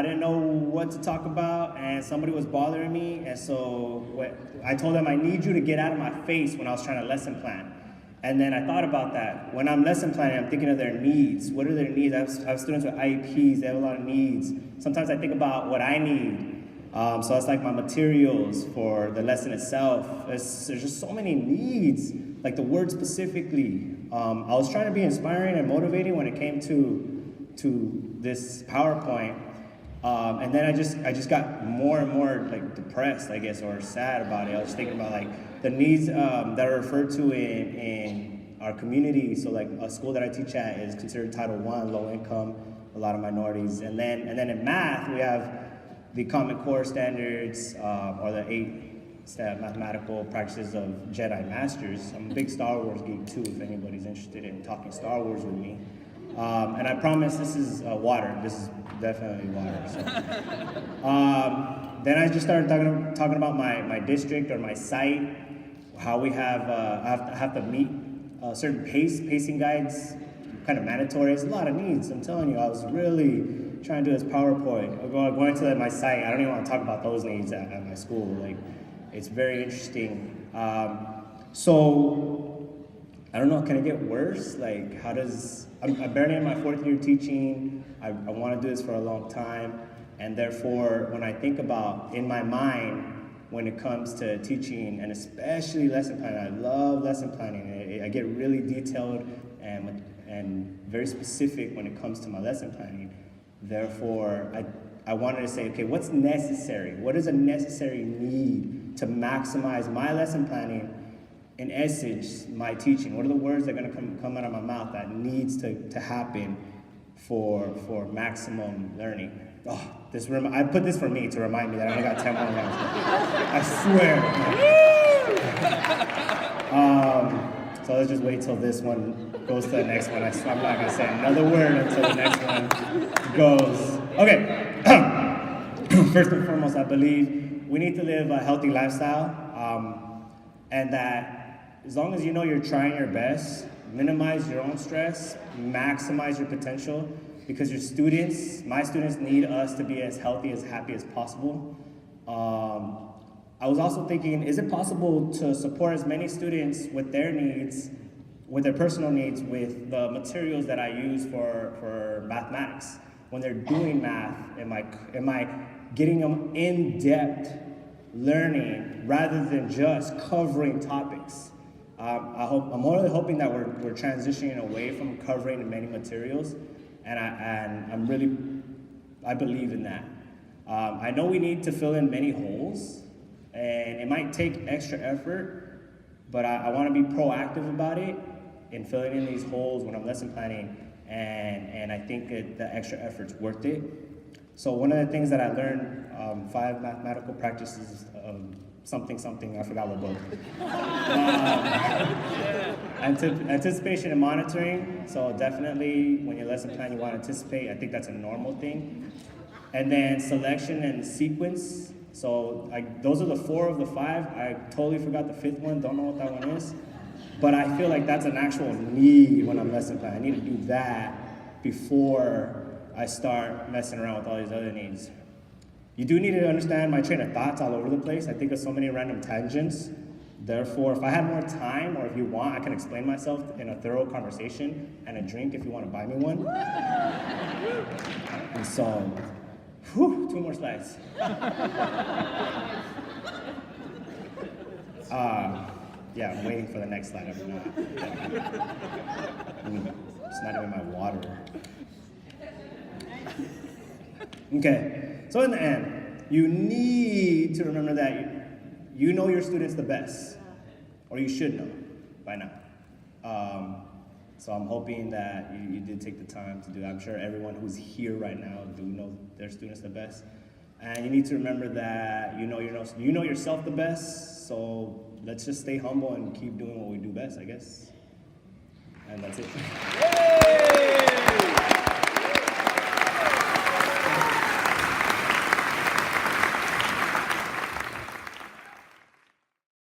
didn't know what to talk about, and somebody was bothering me, and so I told them, I need you to get out of my face when I was trying to lesson plan. And then I thought about that. When I'm lesson planning, I'm thinking of their needs. What are their needs? I have students with IEPs, they have a lot of needs. Sometimes I think about what I need. So it's like my materials for the lesson itself. There's just so many needs, like the word specifically. I was trying to be inspiring and motivating when it came to this PowerPoint. And then I just got more and more like depressed, I guess, or sad about it. I was thinking about like the needs that are referred to in our community. So like a school that I teach at is considered Title I, low income, a lot of minorities. And then in math, we have the Common Core standards, or the 8-step mathematical practices of Jedi Masters. I'm a big Star Wars geek too, if anybody's interested in talking Star Wars with me. And I promise this is water. This is definitely water. So. Then I just started talking about my district or my site, how we have I have to meet certain pacing guides, kind of mandatory. It's a lot of needs. I'm telling you, I was really trying to do this PowerPoint. Going to my site, I don't even want to talk about those needs at my school. Like, it's very interesting. So I don't know, can it get worse? Like, I'm barely in my 4th year teaching. I want to do this for a long time. And therefore, when I think about, in my mind, when it comes to teaching, and especially lesson planning, I love lesson planning. I get really detailed and very specific when it comes to my lesson planning. Therefore, I wanted to say, okay, what's necessary? What is a necessary need to maximize my lesson planning? In essence, my teaching. What are the words that are going to come out of my mouth that needs to happen for maximum learning? Oh, I put this for me to remind me that I only got 10 more rounds. I swear. So let's just wait till this one goes to the next one. I'm not going to say another word until the next one goes. Okay. First and foremost, I believe we need to live a healthy lifestyle, and that as long as you know you're trying your best, minimize your own stress, maximize your potential, because my students need us to be as healthy, as happy as possible. I was also thinking, is it possible to support as many students with their needs, with their personal needs, with the materials that I use for mathematics? When they're doing math, am I getting them in-depth learning rather than just covering topics? I'm really hoping that we're transitioning away from covering many materials, and I believe in that. I know we need to fill in many holes, and it might take extra effort, but I want to be proactive about it in filling in these holes when I'm lesson planning, and I think that the extra effort's worth it. So one of the things that I learned, 5 mathematical practices of something, I forgot what book. Anticipation and monitoring. So definitely when you're lesson plan, you want to anticipate. I think that's a normal thing. And then selection and sequence. So those are the 4 of the 5. I totally forgot the 5th one. Don't know what that one is. But I feel like that's an actual need when I'm lesson planning. I need to do that before I start messing around with all these other needs. You do need to understand my train of thoughts all over the place. I think of so many random tangents. Therefore, if I had more time, or if you want, I can explain myself in a thorough conversation and a drink if you want to buy me one. And so, 2 more slides. Yeah, I'm waiting for the next slide. I'm not. It's not even my water. Okay, so in the end, you need to remember that you know your students the best, or you should know by now. So I'm hoping that you did take the time to do that. I'm sure everyone who's here right now do know their students the best. And you need to remember that you know yourself the best, so let's just stay humble and keep doing what we do best, I guess. And that's it. Yay!